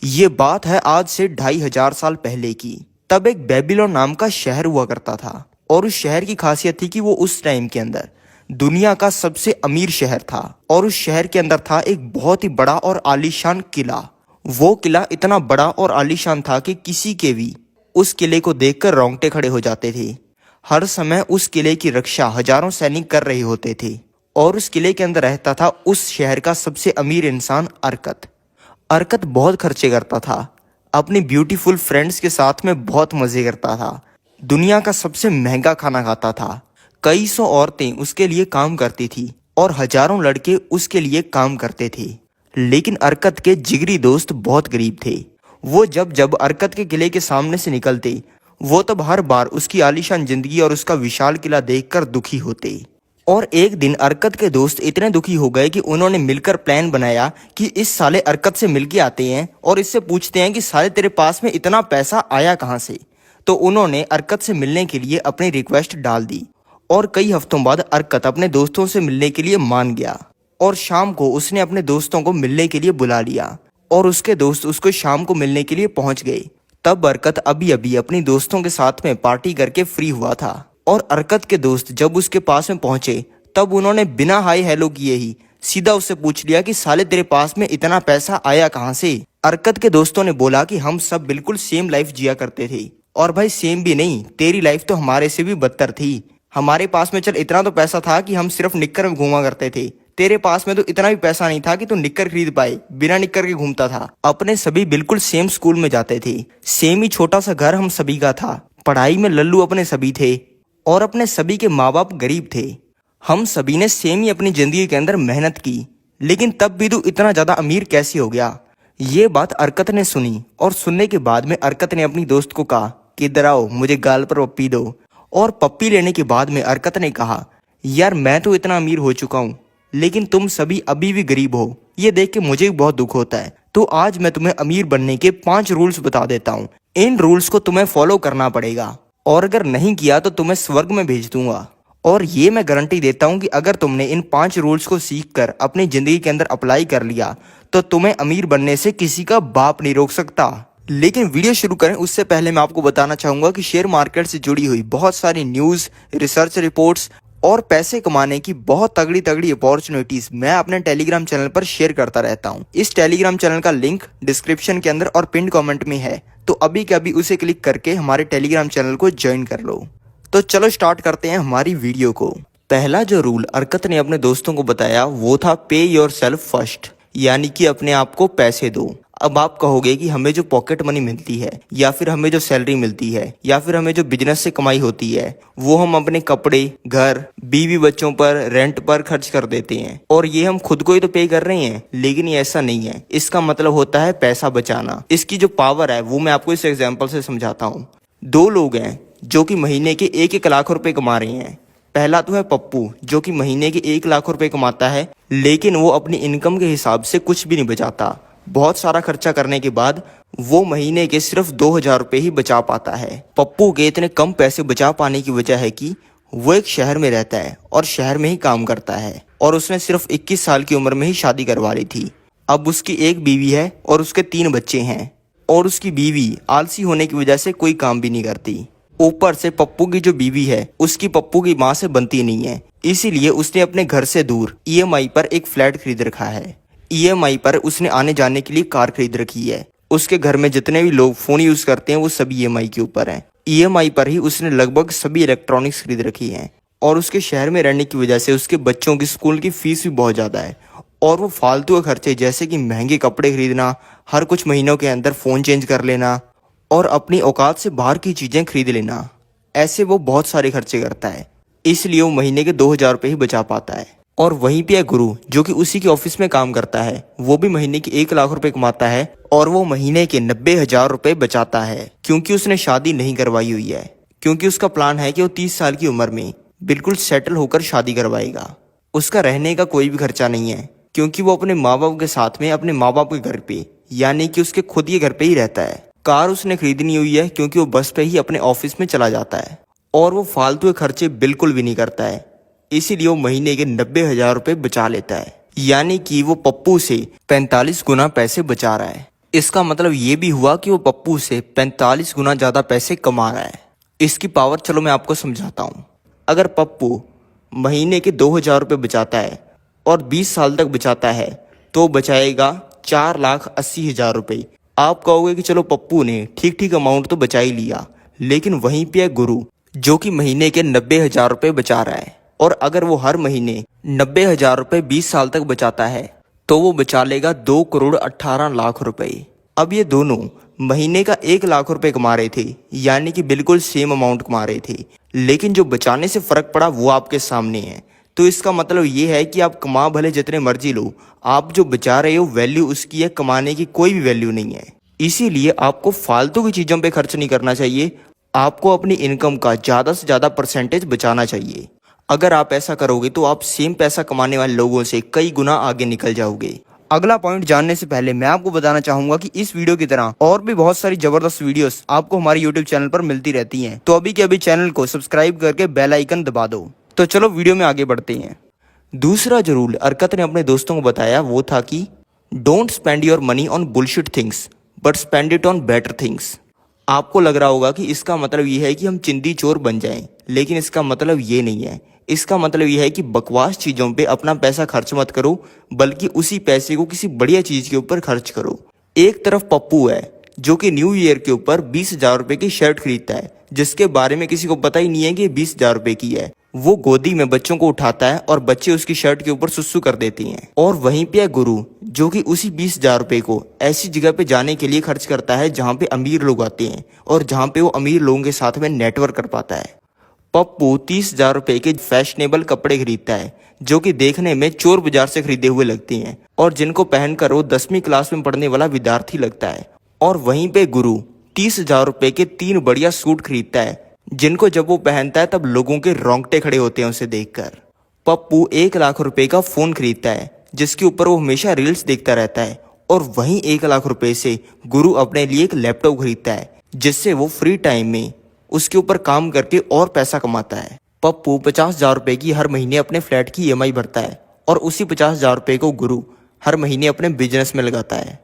ये बात है आज से 2500 साल पहले की। तब एक बेबीलोन नाम का शहर हुआ करता था और उस शहर की खासियत थी कि वो उस टाइम के अंदर दुनिया का सबसे अमीर शहर था। और उस शहर के अंदर था एक बहुत ही बड़ा और आलीशान किला। वो किला इतना बड़ा और आलीशान था कि किसी के भी उस किले को देखकर रोंगटे खड़े हो जाते थे। हर समय उस किले की रक्षा हजारों सैनिक कर रहे होते थे। और उस किले के अंदर रहता था उस शहर का सबसे अमीर इंसान अरकत। अरकत बहुत खर्चे करता था, अपनी ब्यूटीफुल फ्रेंड्स के साथ में बहुत मजे करता था, दुनिया का सबसे महंगा खाना खाता था। कई सौ औरतें उसके लिए काम करती थी और हजारों लड़के उसके लिए काम करते थे। लेकिन अरकत के जिगरी दोस्त बहुत गरीब थे। वो जब जब अरकत के किले के सामने से निकलते, वो तब हर बार उसकी आलीशान जिंदगी और उसका विशाल किला देखकर दुखी होते। और एक दिन अरकत के दोस्त इतने दुखी हो गए कि उन्होंने मिलकर प्लान बनाया कि इस साले अरकत से मिलके आते हैं और इससे पूछते हैं कि साले तेरे पास में इतना पैसा आया कहाँ से। तो उन्होंने अरकत से मिलने के लिए अपनी रिक्वेस्ट डाल दी और कई हफ्तों बाद अरकत अपने दोस्तों से मिलने के लिए मान गया। और शाम को उसने अपने दोस्तों को मिलने के लिए बुला लिया और उसके दोस्त उसको शाम को मिलने के लिए पहुंच गए। तब अरकत अभी अभी अपनी दोस्तों के साथ में पार्टी करके फ्री हुआ था और अरकत के दोस्त जब उसके पास में पहुंचे तब उन्होंने बिना हाय हेलो किए ही सीधा उससे पूछ लिया कि साले तेरे पास में इतना पैसा आया कहाँ से। अरकत के दोस्तों ने बोला कि हम सब बिल्कुल सेम लाइफ जिया करते थे। और भाई सेम भी नहीं, तेरी लाइफ तो हमारे से भी बदतर थी। हमारे पास में चल इतना तो पैसा था कि हम सिर्फ निक्कर में घूमा करते थे, तेरे पास में तो इतना भी पैसा नहीं था कि तू निक्कर खरीद पाए, बिना निक्कर के घूमता था। अपने सभी बिल्कुल सेम स्कूल में जाते थे, सेम ही छोटा सा घर हम सभी का था, पढ़ाई में लल्लू अपने सभी थे और अपने सभी के माँ बाप गरीब थे। हम सभी ने सेम ही अपनी जिंदगी के अंदर मेहनत की, लेकिन तब भी तू इतना ज्यादा अमीर कैसे हो गया। ये बात अरकत ने सुनी और सुनने के बाद में अरकत ने अपनी दोस्त को कहा कि इधर आओ, मुझे गाल पर पप्पी दो। और पप्पी लेने के बाद में अरकत ने कहा, यार मैं तो इतना अमीर हो चुका हूँ, लेकिन तुम सभी अभी भी गरीब हो, ये देख के मुझे भी बहुत दुख होता है। तो आज मैं तुम्हें अमीर बनने के 5 रूल्स बता देता हूँ। इन रूल्स को तुम्हें फॉलो करना पड़ेगा और अगर नहीं किया तो तुम्हें स्वर्ग में भेज दूंगा। और ये मैं गारंटी देता हूँ कि अगर तुमने इन 5 रूल्स को सीखकर अपनी जिंदगी के अंदर अप्लाई कर लिया तो तुम्हें अमीर बनने से किसी का बाप नहीं रोक सकता। लेकिन वीडियो शुरू करें उससे पहले मैं आपको बताना चाहूंगा कि शेयर मार्केट से जुड़ी हुई बहुत सारी न्यूज़, रिसर्च रिपोर्ट्स और पैसे कमाने की बहुत तगड़ी तगड़ी अपॉर्चुनिटीज मैं अपने टेलीग्राम चैनल पर शेयर करता रहता हूं। इस टेलीग्राम चैनल का लिंक डिस्क्रिप्शन के अंदर और पिन कमेंट में है, तो अभी के अभी उसे क्लिक करके हमारे टेलीग्राम चैनल को ज्वाइन कर लो। तो चलो स्टार्ट करते हैं हमारी वीडियो को। पहला जो रूल अरकत ने अपने दोस्तों को बताया वो था पे योर सेल्फ फर्स्ट, यानी कि अपने आप को पैसे दो। अब आप कहोगे कि हमें जो पॉकेट मनी मिलती है या फिर हमें जो सैलरी मिलती है या फिर हमें जो बिजनेस से कमाई होती है वो हम अपने कपड़े, घर, बीवी बच्चों पर, रेंट पर खर्च कर देते हैं और ये हम खुद को ही तो पे कर रहे हैं। लेकिन ये ऐसा नहीं है, इसका मतलब होता है पैसा बचाना। इसकी जो पावर है वो मैं आपको इस एग्जाम्पल से समझाता हूँ। 2 लोग हैं जो कि महीने के 1-1 लाख रुपए कमा रहे हैं। पहला तो है पप्पू जो कि महीने के 1 लाख रुपए कमाता है, लेकिन वो अपनी इनकम के हिसाब से कुछ भी नहीं बचाता। बहुत सारा खर्चा करने के बाद वो महीने के सिर्फ 2000 रुपए ही बचा पाता है। पप्पू के इतने कम पैसे बचा पाने की वजह है कि वो एक शहर में रहता है और शहर में ही काम करता है और उसने सिर्फ 21 साल की उम्र में ही शादी करवा ली थी। अब उसकी एक बीवी है और उसके 3 बच्चे हैं और उसकी बीवी आलसी होने की वजह से कोई काम भी नहीं करती। ऊपर से पप्पू की जो बीवी है उसकी पप्पू की माँ से बनती नहीं है, इसीलिए उसने अपने घर से दूर EMI पर एक फ्लैट खरीद रखा है। EMI पर उसने आने जाने के लिए कार खरीद रखी है। उसके घर में जितने भी लोग फोन यूज करते हैं वो सभी EMI के ऊपर हैं। EMI पर ही उसने लगभग सभी इलेक्ट्रॉनिक्स खरीद रखी हैं और उसके शहर में रहने की वजह से उसके बच्चों की स्कूल की फीस भी बहुत ज़्यादा है और वो फालतू के खर्चे जैसे कि महंगे कपड़े खरीदना, हर कुछ महीनों के अंदर फ़ोन चेंज कर लेना और अपनी औकात से बाहर की चीज़ें खरीद लेना, ऐसे वो बहुत सारे खर्चे करता है। इसलिए वो महीने के 2000 रुपये ही बचा पाता है। और वहीं पे है गुरु जो कि उसी के ऑफिस में काम करता है, वो भी महीने के 1 लाख रुपए कमाता है और वो महीने के 90,000 रुपए बचाता है क्योंकि उसने शादी नहीं करवाई हुई है। क्योंकि उसका प्लान है कि वो 30 साल की उम्र में बिल्कुल सेटल होकर शादी करवाएगा। उसका रहने का कोई भी खर्चा नहीं है क्योंकि वो अपने माँ बाप के साथ में अपने माँ बाप के घर पे यानी कि उसके खुद के घर पे ही रहता है। कार उसने खरीदनी हुई है क्योंकि वो बस पे ही अपने ऑफिस में चला जाता है और वो फालतू के खर्चे बिल्कुल भी नहीं करता है। इसीलिए वो महीने के 90,000 रुपए बचा लेता है, यानी कि वो पप्पू से 45 गुना पैसे बचा रहा है। इसका मतलब ये भी हुआ कि वो पप्पू से 45 गुना ज़्यादा पैसे कमा रहा है। इसकी पावर चलो मैं आपको समझाता हूँ। अगर पप्पू महीने के 2,000 रुपये बचाता है और 20 साल तक बचाता है तो बचाएगा 4,80,000 रुपये। आप कहोगे कि चलो पप्पू ने ठीक ठीक अमाउंट तो बचा ही लिया, लेकिन वहीं पे है गुरु जो कि महीने के 90,000 रुपये बचा रहा है। और अगर वो हर महीने 90,000 रुपये 20 साल तक बचाता है तो वो बचा लेगा 2,18,00,000 रुपये। अब ये दोनों महीने का 1,00,000 रुपये कमा रहे थे, यानी कि बिल्कुल सेम अमाउंट कमा रहे थे, लेकिन जो बचाने से फर्क पड़ा वो आपके सामने है। तो इसका मतलब ये है कि आप कमा भले जितने मर्जी लो, आप जो बचा रहे हो वैल्यू उसकी है, कमाने की कोई भी वैल्यू नहीं है। इसीलिए आपको फालतू की चीज़ों पे खर्च नहीं करना चाहिए, आपको अपनी इनकम का ज़्यादा से ज़्यादा परसेंटेज बचाना चाहिए। अगर आप ऐसा करोगे तो आप सेम पैसा कमाने वाले लोगों से कई गुना आगे निकल जाओगे। अगला पॉइंट जानने से पहले मैं आपको बताना चाहूंगा कि इस वीडियो की तरह और भी बहुत सारी जबरदस्त वीडियोस आपको हमारे यूट्यूब चैनल पर मिलती रहती हैं, तो अभी के अभी चैनल को सब्सक्राइब करके बेल आइकन दबा दो। तो चलो वीडियो में आगे बढ़ते हैं। दूसरा जो रूल अरकत ने अपने दोस्तों को बताया वो था कि don't spend your money on bullshit things but spend it on better things. आपको लग रहा होगा कि इसका मतलब ये है कि हम चिंदी चोर बन जाएं, लेकिन इसका मतलब ये नहीं है। इसका मतलब यह है कि बकवास चीज़ों पे अपना पैसा खर्च मत करो, बल्कि उसी पैसे को किसी बढ़िया चीज़ के ऊपर खर्च करो। एक तरफ पप्पू है जो कि न्यू ईयर के ऊपर 20,000 रुपये की शर्ट खरीदता है, जिसके बारे में किसी को पता ही नहीं है कि 20,000 रुपये की है। वो गोदी में बच्चों को उठाता है और बच्चे उसकी शर्ट के ऊपर सुसु कर देती हैं। और वहीं पे है गुरु जो कि उसी 20,000 रुपये को ऐसी जगह पे जाने के लिए खर्च करता है जहाँ पे अमीर लोग आते हैं और जहाँ पे वो अमीर लोगों के साथ में नेटवर्क कर पाता है। पप्पू 30,000 रुपये के फैशनेबल कपड़े खरीदता है जो कि देखने में चोर बाजार से खरीदे हुए लगते हैं और जिनको पहनकर वो 10वीं क्लास में पढ़ने वाला विद्यार्थी लगता है। और वहीं पे गुरु 30,000 रुपये के 3 बढ़िया सूट खरीदता है जिनको जब वो पहनता है तब लोगों के रोंगटे खड़े होते हैं उसे देखकर। पप्पू 1,00,000 रुपये का फ़ोन खरीदता है जिसके ऊपर वो हमेशा रील्स देखता रहता है। और वहीं 1,00,000 रुपये से गुरु अपने लिए एक लैपटॉप खरीदता है जिससे वो फ्री टाइम में उसके ऊपर काम करके और पैसा कमाता है। पप्पू 50,000 रुपये की हर महीने अपने फ्लैट की EMI भरता है और उसी 50,000 रुपये को गुरु हर महीने अपने बिजनेस में लगाता है।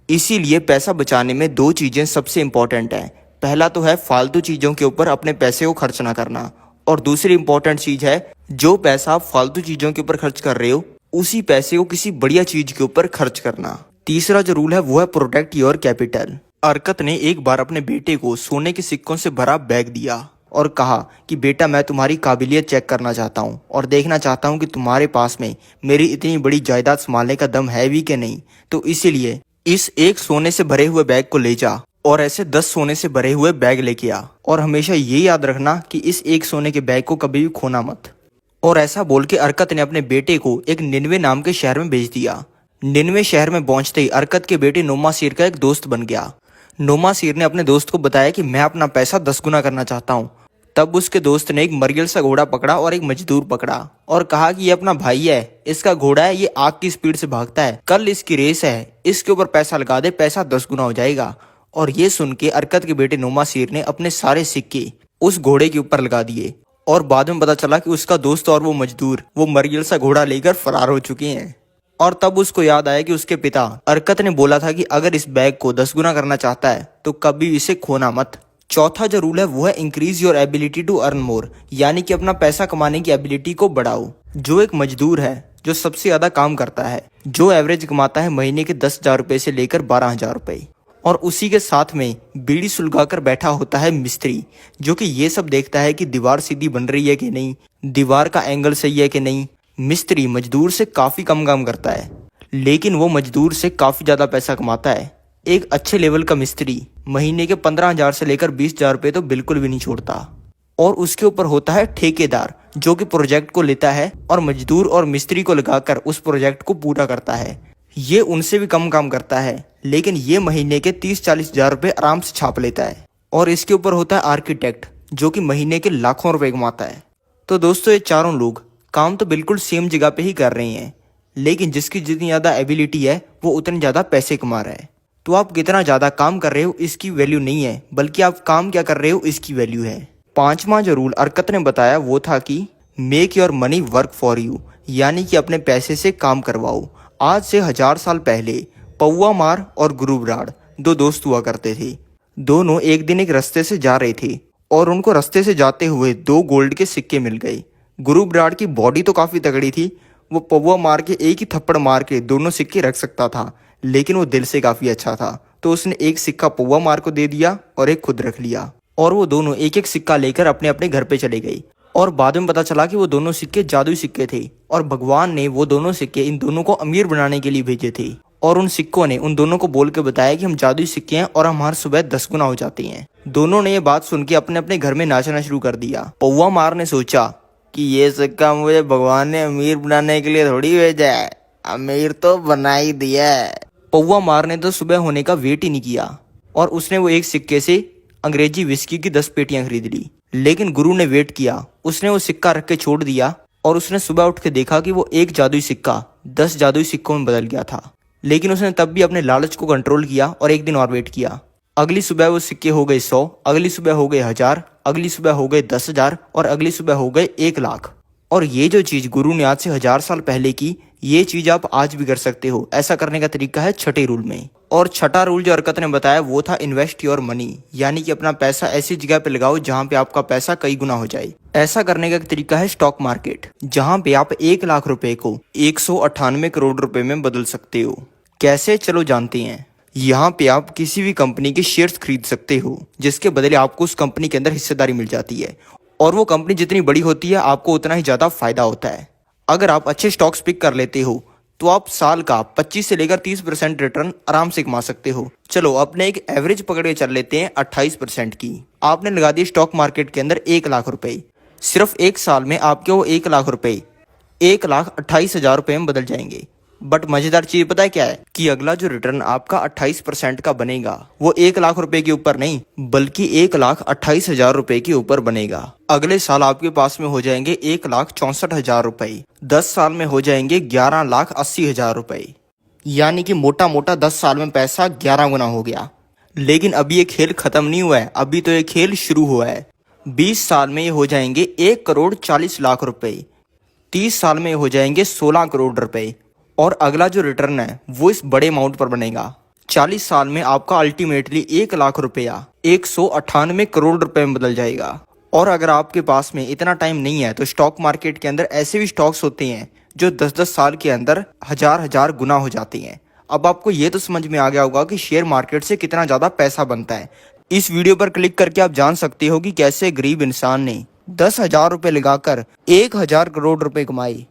इसीलिए पैसा बचाने में 2 चीज़ें सबसे इंपॉर्टेंट है। पहला तो है फालतू चीज़ों के ऊपर अपने पैसे को खर्च ना करना, और दूसरी इंपॉर्टेंट चीज़ है जो पैसा आप फालतू चीज़ों के ऊपर खर्च कर रहे हो उसी पैसे को किसी बढ़िया चीज़ के ऊपर खर्च करना। तीसरा जो रूल है वो है प्रोटेक्ट योर कैपिटल। अरकत ने एक बार अपने बेटे को सोने के सिक्कों से भरा बैग दिया और कहा कि बेटा मैं तुम्हारी काबिलियत चेक करना चाहता हूँ और देखना चाहता हूँ कि तुम्हारे पास में मेरी इतनी बड़ी जायदाद संभालने का दम है भी कि नहीं। तो इसीलिए इस एक सोने से भरे हुए बैग को ले जा और ऐसे 10 सोने से भरे हुए बैग लेके आ, और हमेशा ये याद रखना कि इस एक सोने के बैग को कभी भी खोना मत। और ऐसा बोल के अरकत ने अपने बेटे को एक निन्वे नाम के शहर में भेज दिया। निन्वे शहर में पहुंचते ही अरकत के बेटे नोमासीर का एक दोस्त बन गया। नोमासीर ने अपने दोस्त को बताया कि मैं अपना पैसा 10 गुना करना चाहता हूँ। तब उसके दोस्त ने एक मरियल सा घोड़ा पकड़ा और एक मजदूर पकड़ा और कहा कि ये अपना भाई है, इसका घोड़ा है, ये आग की स्पीड से भागता है, कल इसकी रेस है, इसके ऊपर पैसा लगा दे, पैसा 10 गुना हो जाएगा। और ये सुन के अरकत के बेटे नोमासीर ने अपने सारे सिक्के उस घोड़े के ऊपर लगा दिए और बाद में पता चला कि उसका दोस्त और वो मजदूर वो मरियल सा घोड़ा लेकर फरार हो चुके हैं। और तब उसको याद आया कि उसके पिता अरकत ने बोला था कि अगर इस बैग को 10 गुना करना चाहता है तो कभी इसे खोना मत। चौथा जो रूल है वो है increase your ability to earn more, यानी कि अपना पैसा कमाने की एबिलिटी को बढ़ाओ। जो एक मजदूर है जो सबसे ज्यादा काम करता है, जो एवरेज कमाता है महीने के 10,000 रुपये से लेकर 12,000 रुपये, और उसी के साथ में बीड़ी सुलगाकर बैठा होता है मिस्त्री, जो कि ये सब देखता है कि दीवार सीधी बन रही है कि नहीं, दीवार का एंगल सही है कि नहीं। मिस्त्री मजदूर से काफ़ी कम काम करता है लेकिन वो मजदूर से काफ़ी ज़्यादा पैसा कमाता है। एक अच्छे लेवल का मिस्त्री महीने के 15,000 से लेकर 20,000 रुपये तो बिल्कुल भी नहीं छोड़ता। और उसके ऊपर होता है ठेकेदार, जो कि प्रोजेक्ट को लेता है और मजदूर और मिस्त्री को लगाकर उस प्रोजेक्ट को पूरा करता है। ये उनसे भी कम काम करता है लेकिन ये महीने के 30-40 हज़ार रुपये आराम से छाप लेता है। और इसके ऊपर होता है आर्किटेक्ट, जो कि महीने के लाखों रुपए कमाता है। तो दोस्तों ये चारों लोग काम तो बिल्कुल सेम जगह पे ही कर रहे हैं, लेकिन जिसकी जितनी ज़्यादा एबिलिटी है वो उतने ज़्यादा पैसे कमा रहा है। तो आप कितना ज़्यादा काम कर रहे हो इसकी वैल्यू नहीं है, बल्कि आप काम क्या कर रहे हो इसकी वैल्यू है। 5वां जो रूल अरकत ने बताया वो था कि make your money work for you, यानी कि अपने पैसे से काम करवाओ। आज से 1000 साल पहले पौवा मार और गुरु ब्राड दो दोस्त हुआ करते थे। दोनों एक दिन एक रास्ते से जा रहे थे और उनको रास्ते से जाते हुए दो गोल्ड के सिक्के मिल गए। गुरु ब्राड की बॉडी तो काफी तगड़ी थी, वो पौवा मार के एक ही थप्पड़ मार के दोनों सिक्के रख सकता था, लेकिन वो दिल से काफी अच्छा था, तो उसने एक सिक्का पौवा मार को दे दिया और एक खुद रख लिया। और वो दोनों एक एक सिक्का लेकर अपने अपने घर पे चले गए। और बाद में पता चला कि वो दोनों सिक्के जादुई सिक्के थे और भगवान ने वो दोनों सिक्के इन दोनों को अमीर बनाने के लिए भेजे थे। और उन सिक्कों ने उन दोनों को बोल के बताया कि हम जादुई सिक्के हैं और हम हर सुबह 10 गुना हो जाते हैं। दोनों ने ये बात सुन के अपने अपने घर में नाचना शुरू कर दिया। पौवा मार ने सोचा कि ये सिक्का मुझे भगवान ने अमीर बनाने के लिए थोड़ी भेजा है, अमीर तो बना ही दिया है। पौवा मार ने तो सुबह होने का वेट ही नहीं किया और उसने वो एक सिक्के से अंग्रेजी विस्की की 10 पेटियां खरीद ली। लेकिन गुरु ने वेट किया, उसने वो सिक्का रख के छोड़ दिया और उसने सुबह उठ के देखा कि वो एक जादुई सिक्का 10 जादुई सिक्कों में बदल गया था। लेकिन उसने तब भी अपने लालच को कंट्रोल किया और एक दिन और वेट किया। अगली सुबह वो सिक्के हो गए 100, अगली सुबह हो गए 1000, अगली सुबह हो गए 10,000 और अगली सुबह हो गए 1,00,000। और ये जो चीज गुरु ने आज से 1000 साल पहले की, ये चीज आप आज भी कर सकते हो। ऐसा करने का तरीका है छठे रूल में। और छठा रूल जो हरकत ने बताया वो था इन्वेस्ट योर मनी, यानी कि अपना पैसा ऐसी जगह पे लगाओ जहां पे आपका पैसा कई गुना हो जाए। ऐसा करने का तरीका है स्टॉक मार्केट, जहां पे आप 1,00,000 रुपए को 198 करोड़ रुपए में बदल सकते हो। कैसे, चलो जानते हैं। यहाँ पे आप किसी भी कंपनी के शेयर्स खरीद सकते हो, जिसके बदले आपको उस कंपनी के अंदर हिस्सेदारी मिल जाती है। और वो कंपनी जितनी बड़ी होती है आपको उतना ही ज्यादा फायदा होता है। अगर आप अच्छे स्टॉक्स पिक कर लेते हो तो आप साल का 25 से लेकर 30% रिटर्न आराम से कमा सकते हो। चलो अपने एक एवरेज पकड़ के चल लेते हैं 28% की। आपने लगा दिए स्टॉक मार्केट के अंदर 1,00,000 रुपए। सिर्फ एक साल में आपके वो 1,00,000 रुपए 1,28,000 रुपए में बदल जाएंगे। बट मजेदार चीज पता है क्या है कि अगला जो रिटर्न आपका 28% का बनेगा वो 1,00,000 रुपए के ऊपर नहीं, बल्कि 1,28,000 रुपए के ऊपर बनेगा। अगले साल आपके पास में हो जाएंगे 1,64,000 रुपए, 10 साल में हो जाएंगे 11,80,000 रुपए। यानी कि मोटा मोटा 10 साल में पैसा 11 गुना हो गया। लेकिन अभी ये खेल खत्म नहीं हुआ है, अभी तो ये खेल शुरू हुआ है। 20 साल में ये हो जाएंगे 1,40,00,000 रुपए, 30 साल में हो जाएंगे 16 करोड़ रुपए। और अगला जो रिटर्न है वो इस बड़े अमाउंट पर बनेगा। 40 साल में आपका अल्टीमेटली 1,00,000 रुपया 198 करोड़ रुपए में बदल जाएगा। और अगर आपके पास में इतना टाइम नहीं है तो स्टॉक मार्केट के अंदर ऐसे भी स्टॉक्स होते हैं जो 10-10 साल के अंदर हजार गुना हो जाते हैं। अब आपको ये तो समझ में आ गया होगा कि शेयर मार्केट से कितना ज्यादा पैसा बनता है। इस वीडियो पर क्लिक करके आप जान सकते हो कि कैसे गरीब इंसान ने 10,000 रुपए लगाकर 1,000 करोड़ रुपए कमाए।